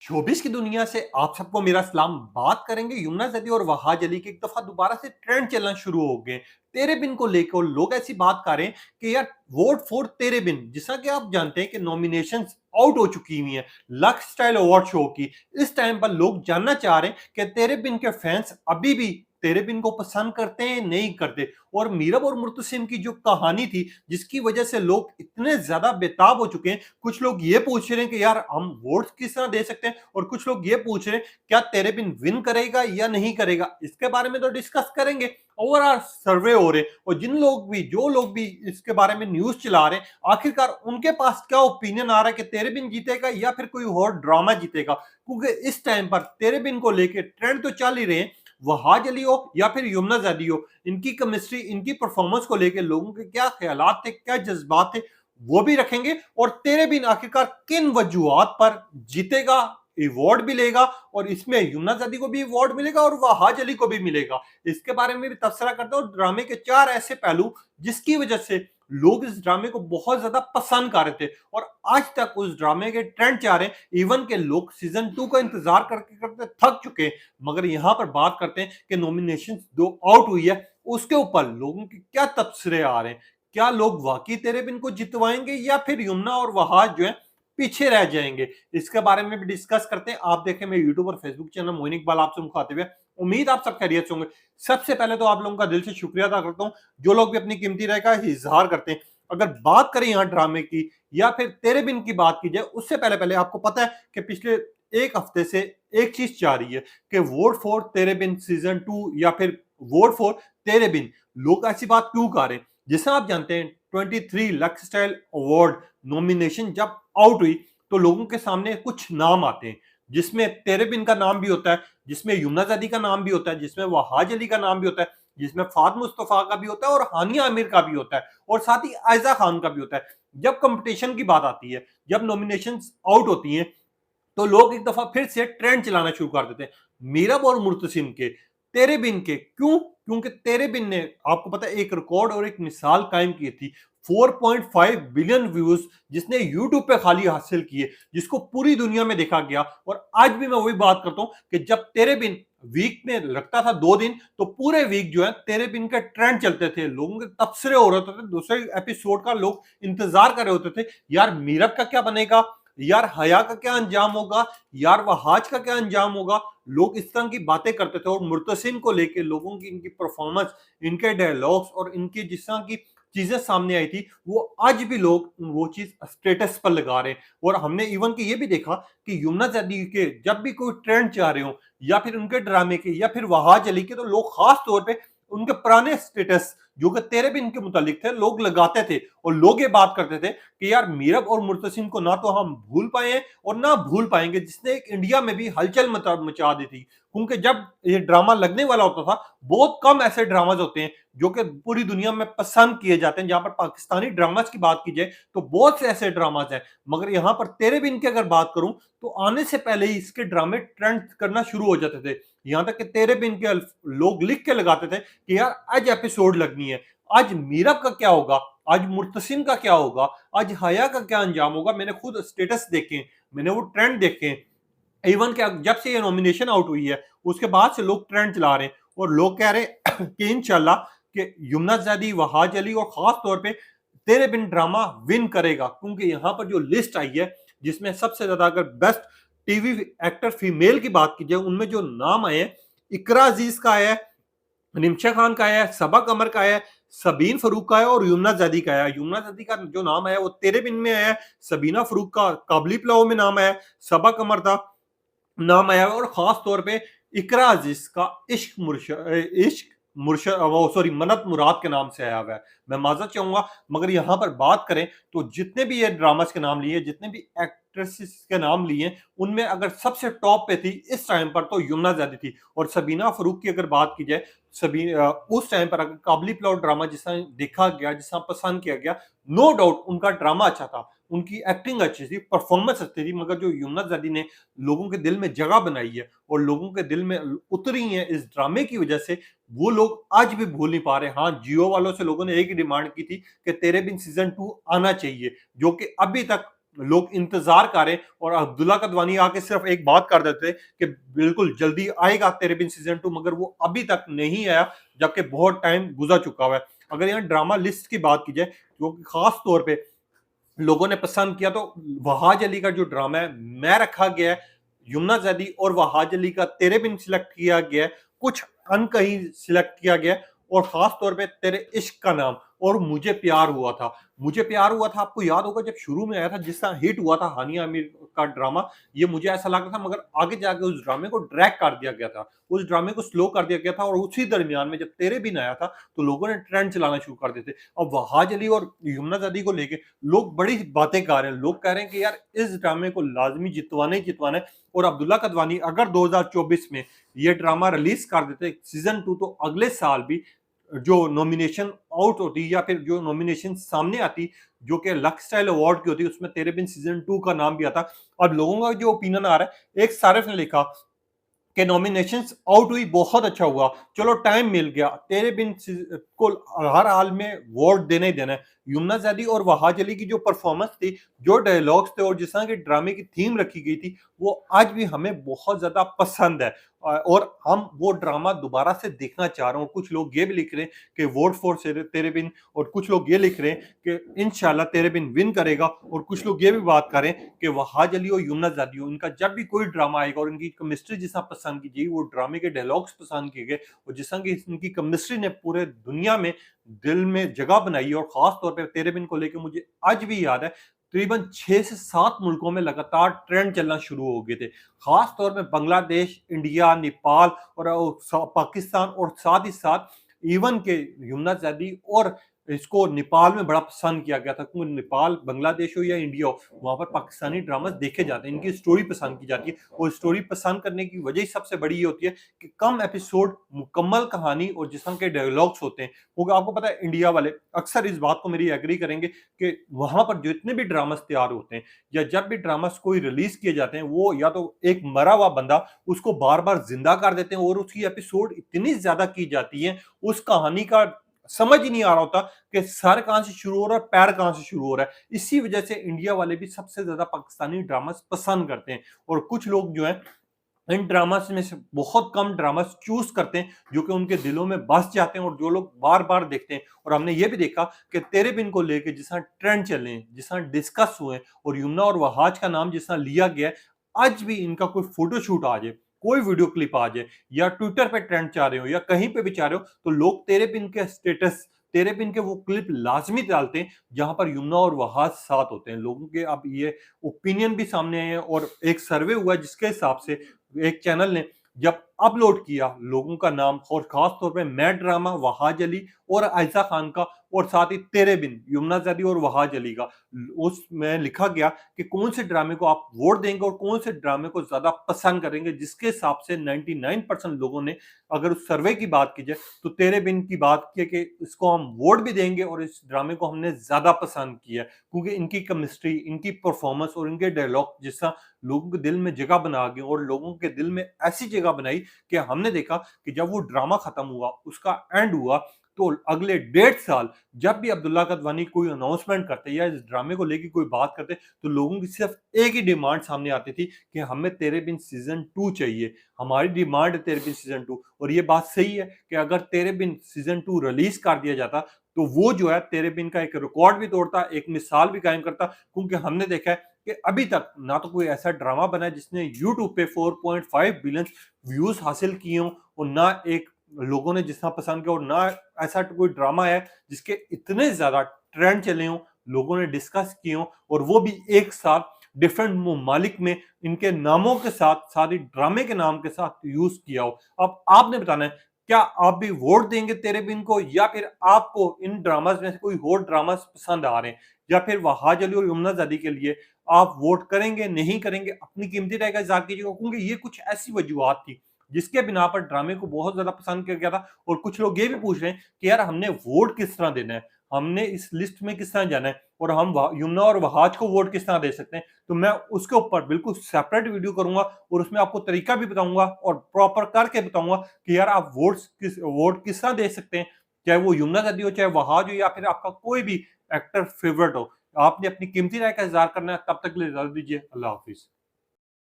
Showbiz की दुनिया से आप सबको मेरा सलाम। बात करेंगे यमुना जदी और वहाज अली के एक दफा दोबारा से ट्रेंड चलना शुरू हो गए तेरे बिन को लेकर। लोग ऐसी बात कर रहे हैं कि यार वोट फॉर तेरे बिन, जैसा कि आप जानते हैं कि नॉमिनेशंस आउट हो चुकी हुई हैं लक्स स्टाइल अवार्ड शो की। इस टाइम पर लोग जानना चाह रहे हैं कि तेरे बिन के फैंस अभी भी तेरे बिन को पसंद करते हैं नहीं करते। और मीरब और मुर्तसिम की जो कहानी थी जिसकी वजह से लोग इतने ज्यादा बेताब हो चुके हैं, कुछ लोग ये पूछ रहे हैं कि यार हम वोट किस तरह दे सकते हैं, और कुछ लोग ये पूछ रहे हैं क्या तेरे बिन विन करेगा या नहीं करेगा। इसके बारे में तो डिस्कस करेंगे। ओवरऑल सर्वे हो रहे और जो लोग भी इसके बारे में न्यूज चला रहे हैं, आखिरकार उनके पास क्या ओपिनियन आ रहा है कि तेरे बिन जीतेगा या फिर कोई और ड्रामा जीतेगा। क्योंकि इस टाइम पर तेरे बिन को लेकर ट्रेंड तो चल ही रहे हैं, वहाज अली हो या फिर यमुना जदी हो, इनकी केमिस्ट्री इनकी परफॉर्मेंस को लेकर लोगों के क्या ख्यालात थे, क्या जज्बात थे, वो भी रखेंगे। और तेरे बिन आखिरकार किन वजूहात पर जीतेगा, अवार्ड भी लेगा, और इसमें यमुना जदी को भी अवार्ड मिलेगा और वहाज अली को भी मिलेगा, इसके बारे में भी तबसरा करते हैं। और ड्रामे के चार ऐसे पहलू जिसकी वजह से लोग इस ड्रामे को बहुत ज्यादा पसंद कर रहे थे और आज तक उस ड्रामे के ट्रेंड चाह रहे हैं। इवन के लोग सीजन 2 का इंतजार करते करते थक चुके हैं। मगर यहां पर बात करते हैं कि नॉमिनेशन दो आउट हुई है, उसके ऊपर लोगों के क्या तबसरे आ रहे हैं। क्या लोग वाकई तेरे बिन को जितवाएंगे या फिर यमुना और वहाज जो है पीछे रह जाएंगे, इसके बारे में भी डिस्कस करते हैं। आप देखें मैं यूट्यूब और फेसबुक चैनल मोइन इकबाल आपसे मुखातिब है। उम्मीद आप सब खैरियत से होंगे। सबसे पहले तो आप लोगों का दिल से शुक्रिया अदा करता हूं जो लोग भी अपनी कीमती राय का इजहार करते हैं। अगर बात करें यहाँ ड्रामे की या फिर तेरे बिन की बात की जाए, उससे पहले पहले आपको पता है कि पिछले एक हफ्ते से एक चीज जा रही है कि वोट फॉर तेरे बिन सीजन 2 या फिर वोट फॉर तेरे बिन। लोग ऐसी बात क्यों कर रहे हैं? जैसा आप जानते हैं 23 लक्स स्टाइल अवार्ड नॉमिनेशन जब आउट हुई तो लोगों के सामने कुछ नाम आते हैं, जिसमें तेरे बिन का नाम भी होता है, जिसमें यमुना जदी का नाम भी होता है, जिसमें वहाज अली का नाम भी होता है, जिसमें फाद मुस्तफा का भी होता है और हानिया आमिर का भी होता है, और साथ ही आयजा खान का भी होता है। जब कंपटीशन की बात आती है, जब नॉमिनेशन आउट होती हैं, तो लोग एक दफा फिर से ट्रेंड चलाना शुरू कर देते हैं मीरब और मुर्तसिम के, तेरे बिन के। क्यों? क्योंकि तेरे बिन ने आपको पता है एक रिकॉर्ड और एक मिसाल कायम की थी। 4.5 बिलियन व्यूज जिसने यूट्यूब पे खाली हासिल किए, जिसको पूरी दुनिया में देखा गया। और आज भी मैं वही बात करता हूं कि जब तेरे बिन वीक में लगता था 2 दिन, तो पूरे वीक जो है तेरे बिन के ट्रेंड चलते थे, लोगों के तबसरे हो रहे होते थे, दूसरे एपिसोड का लोग इंतजार कर रहे होते थे। यार मीरब का क्या बनेगा, यार हया का क्या अंजाम होगा, यार वहाज का क्या अंजाम होगा। लोग इस तरह की बातें करते थे और मुर्तसिम को लेके लोगों की इनकी परफॉर्मेंस, इनके डायलॉग्स और इनकी जिस तरह की चीजें सामने आई थी, वो आज भी लोग वो चीज स्टेटस पर लगा रहे हैं। और हमने इवन कि ये भी देखा कि यमुना जदी के जब भी कोई ट्रेंड चाह रहे हो या फिर उनके ड्रामे के या फिर वहाज अली के, तो लोग खास तौर पे उनके पुराने स्टेटस जो कि तेरे भी इनके मुतालिक थे लोग लगाते थे। और लोग ये बात करते थे कि यार मीरब और मुर्तसिम को ना तो हम भूल पाए हैं और ना भूल पाएंगे, जिसने एक इंडिया में भी हलचल मचा दी थी। क्योंकि जब ये ड्रामा लगने वाला होता था, बहुत कम ऐसे ड्रामाज होते हैं जो कि पूरी दुनिया में पसंद किए जाते हैं। जहां पर पाकिस्तानी ड्रामाज की बात की जाए तो बहुत से ऐसे ड्रामाज हैं, मगर यहाँ पर तेरे बिन की अगर बात करूं तो आने से पहले ही इसके ड्रामे ट्रेंड करना शुरू हो जाते थे। यहां तक कि तेरे बिन के लोग लिख के लगाते थे कि यार आज एपिसोड लगनी है, आज मीरब का क्या होगा, आज मुर्तसिम का क्या होगा, आज हया का क्या अंजाम होगा। मैंने खुद स्टेटस देखे, मैंने वो ट्रेंड देखे। इवन के जब से ये नॉमिनेशन आउट हुई है उसके बाद से लोग ट्रेंड चला रहे हैं और लोग कह रहे हैं कि इंशाल्लाह कि यमुना जदी, वहाज अली और खास तौर पे तेरे बिन ड्रामा विन करेगा। क्योंकि यहाँ पर जो लिस्ट आई है जिसमें सबसे ज्यादा अगर बेस्ट टीवी एक्टर फीमेल की बात की जाए, उनमें जो नाम आए हैं, इकरा अजीज का आया है, निमशा खान का आया है, सबा कमर का आया है, सबीन फरूक का है और यमुना जदी का आया। यमुना जदी का जो नाम आया वो तेरे बिन में आया है, सबीना फरूक का काबली पुलाव में नाम आया है, सबा कमर का नाम आया है, और खास तौर पे इकरा अजीज का इश्क मुर्शद वो सॉरी मन्नत मुराद के नाम से आया हुआ है। मैं माजरत चाहूंगा, मगर यहाँ पर बात करें तो जितने भी ये ड्रामास के नाम लिए, जितने भी एक्ट्रेसेस के नाम लिए, उनमें अगर सबसे टॉप पे थी इस टाइम पर तो यमुना जदी थी। और सबीना फरूक की अगर बात की जाए, उस टाइम पर अगर काबली पुलाव ड्रामा जिस देखा गया, जिस पसंद किया गया, नो डाउट उनका ड्रामा अच्छा था, उनकी एक्टिंग अच्छी थी, परफॉर्मेंस अच्छी थी। मगर जो यमुना जदी ने लोगों के दिल में जगह बनाई है और लोगों के दिल में उतरी है इस ड्रामे की वजह से, वो लोग आज भी भूल नहीं पा रहे। हाँ, जियो वालों से लोगों ने एक ही डिमांड की थी कि तेरे बिन सीजन 2 आना चाहिए, जो कि अभी तक लोग इंतजार कर रहे हैं और अब्दुल्ला कदवानी आके सिर्फ एक बात कर देते कि बिल्कुल जल्दी आएगा तेरे बिन सीजन 2, मगर वो अभी तक नहीं आया, जबकि बहुत टाइम गुजर चुका हुआ है। अगर यहाँ ड्रामा लिस्ट की बात की जाए, जो कि खास तौर पे लोगों ने पसंद किया, तो वहाज अली का जो ड्रामा है मैं रखा गया है, यमुना जैदी और वहाज अली का तेरे बिन सिलेक्ट किया गया है, कुछ अनकही सिलेक्ट किया गया है, और खास तौर पे तेरे इश्क का नाम और मुझे प्यार हुआ था। मुझे प्यार हुआ था, आपको याद होगा जब शुरू में आया था, जिस तरह हिट हुआ था हानिया आमिर का ड्रामा, ये मुझे ऐसा लगा था, मगर आगे जाके उस ड्रामे को ड्रैग कर दिया गया था, उस ड्रामे को स्लो कर दिया गया था, और उसी दरमियान में जब तेरे बिन आया था तो लोगों ने ट्रेंड चलाना शुरू कर दिए थे। अब वहाज अली और यमुना जैदी को लेके लोग बड़ी बातें कर रहे हैं, लोग कह रहे हैं कि यार इस ड्रामे को लाजमी जितवाना ही जितवाना है, और अब्दुल्ला कदवानी अगर 2024 में ये ड्रामा रिलीज कर देते सीजन 2, तो अगले साल भी जो नॉमिनेशन आउट होती या फिर जो नॉमिनेशन सामने आती, जो कि लक स्टाइल अवार्ड की होती, उसमें तेरे बिन सीजन 2 का नाम भी आता। अब लोगों का जो ओपिनियन आ रहा है, एक सारिफ ने लिखा कि नॉमिनेशंस आउट हुई, बहुत अच्छा हुआ, चलो टाइम मिल गया, तेरे बिन को हर हाल में वोट देना ही देना है। यमुना जैदी और वहाज अली की जो परफॉर्मेंस थी, जो डायलॉग्स थे, और जिस तरह की ड्रामे की थीम रखी गई थी, वो आज भी हमें बहुत ज्यादा पसंद है, और हम वो ड्रामा दोबारा से देखना चाह रहे हैं। और कुछ लोग ये भी लिख रहे हैं कि वोट फॉर तेरे बिन, और कुछ लोग ये लिख रहे हैं कि इंशाल्लाह तेरे बिन विन करेगा, और कुछ लोग ये भी बात करें कि वहाज अली और यमुना जैदी, इनका जब भी कोई ड्रामा आएगा और इनकी केमिस्ट्री जिस तरह पसंद की गई, वो ड्रामे के डायलॉग्स पसंद किए गए, और जिस तरह की इनकी केमिस्ट्री ने पूरे दुनिया में दिल में जगह बनाई है, और खास तौर पे तेरे बिन को लेकर मुझे आज भी याद है, तकरीबन 6 से 7 मुल्कों में लगातार ट्रेंड चलना शुरू हो गए थे। खास तौर पे बांग्लादेश, इंडिया, नेपाल और पाकिस्तान, और साथ ही साथ इवन के यमुना जैदी और इसको नेपाल में बड़ा पसंद किया गया था, क्योंकि नेपाल, बांग्लादेश हो या इंडिया हो, वहां पर पाकिस्तानी ड्रामा देखे जाते हैं, इनकी स्टोरी पसंद की जाती है, और स्टोरी पसंद करने की वजह सबसे बड़ी ये होती है कि कम एपिसोड, मुकम्मल कहानी और जिस तरह के डायलॉग्स होते हैं। क्योंकि आपको पता है इंडिया वाले अक्सर इस बात को मेरी एग्री करेंगे कि वहां पर जितने भी ड्रामास तैयार होते हैं, या जब भी ड्रामास कोई रिलीज किए जाते हैं, वो या तो एक मरा हुआ बंदा उसको बार बार जिंदा कर देते हैं, और उसकी एपिसोड इतनी ज्यादा की जाती है, उस कहानी का समझ ही नहीं आ रहा होता कि सर कहां से शुरू हो रहा है, पैर कहां से शुरू हो रहा है। इसी वजह से इंडिया वाले भी सबसे ज्यादा पाकिस्तानी ड्रामास पसंद करते हैं, और कुछ लोग जो है इन ड्रामास में से बहुत कम ड्रामास चूज करते हैं जो कि उनके दिलों में बस जाते हैं, और जो लोग बार बार देखते हैं। और हमने ये भी देखा कि तेरे बिन को लेके जिस तरह ट्रेंड चले हैं, जिस तरह डिस्कस हुए, और यमुना और वहाज का नाम जिस तरह लिया गया है, आज भी इनका कोई फोटोशूट आ जाए, कोई वीडियो क्लिप आ जाए, या ट्विटर पे ट्रेंड चाह रहे हो, या कहीं पे भी चाह रहे हो, तो लोग तेरे बिन के स्टेटस, तेरे बिन के वो क्लिप लाजमी डालते हैं जहां पर यमुना और वहाज साथ होते हैं। लोगों के अब ये ओपिनियन भी सामने आए हैं, और एक सर्वे हुआ जिसके हिसाब से एक चैनल ने जब अपलोड किया लोगों का नाम, और खास तौर पे मैं ड्रामा, वहाज अली और आयशा खान का, और साथ ही तेरे बिन, यमुना जैदी और वहाज अली का, उसमें लिखा गया कि कौन से ड्रामे को आप वोट देंगे और कौन से ड्रामे को ज्यादा पसंद करेंगे, जिसके हिसाब से 99% लोगों ने, अगर उस सर्वे की बात की जाए, तो तेरे बिन की बात की कि इसको हम वोट भी देंगे, और इस ड्रामे को हमने ज्यादा पसंद किया, क्योंकि इनकी केमिस्ट्री, इनकी परफॉर्मेंस और इनके डायलॉग जिसका लोगों के दिल में जगह बना गए, और लोगों के दिल में ऐसी जगह बनाई कि हमने देखा कि जब वो ड्रामा खत्म हुआ, उसका एंड हुआ, तो अगले 1.5 साल जब भी अब्दुल्ला कदवानी कोई अनाउंसमेंट करते या इस ड्रामे को लेके कोई बात करते, तो लोगों की सिर्फ एक ही डिमांड सामने आती थी कि हमें तेरे बिन सीजन 2 चाहिए, हमारी डिमांड है तेरे बिन सीजन 2। और ये बात सही है कि अगर तेरे बिन सीजन 2 रिलीज कर दिया जाता, तो वो जो है तेरे बिन का एक रिकॉर्ड भी तोड़ता, एक मिसाल भी कायम करता, क्योंकि हमने देखा है कि अभी तक ना तो कोई ऐसा ड्रामा बना है जिसने यूट्यूब पे 4.5 बिलियन व्यूज हासिल किए हों, और ना एक लोगों ने जितना पसंद किया, और ना ऐसा कोई ड्रामा है जिसके इतने ज्यादा ट्रेंड चले हों, लोगों ने डिस्कस किए हों, और वो भी एक साथ डिफरेंट ममालिक में इनके नामों के साथ, साथ ही ड्रामे के नाम के साथ यूज किया हो। अब आपने बताना है, क्या आप भी वोट देंगे तेरे बिन को, या फिर आपको इन ड्रामास में से कोई और ड्रामास पसंद आ रहे हैं, या फिर वहाज अली और यमुना जैदी के लिए आप वोट करेंगे, नहीं करेंगे, अपनी कीमती राय का इज़हार कीजिएगा, क्योंकि ये कुछ ऐसी वजूहत थी जिसके बिना पर ड्रामे को बहुत ज्यादा पसंद किया गया था। और कुछ लोग ये भी पूछ रहे हैं कि यार हमने वोट किस तरह देना है, हमने इस लिस्ट में किस तरह जाना है, और हम यमुना और वहाज को वोट किस तरह दे सकते हैं। तो मैं उसके ऊपर बिल्कुल सेपरेट वीडियो करूंगा, और उसमें आपको तरीका भी बताऊंगा, और प्रॉपर करके बताऊंगा कि यार आप वोट किस तरह दे सकते हैं, चाहे वो यमुना जदी हो, चाहे वहाज हो, या फिर आपका कोई भी एक्टर फेवरेट हो। आपने अपनी कीमती राय का इंतज़ार करना है, तब तक के लिए इजाज़त दीजिए। अल्लाह हाफ़िज़।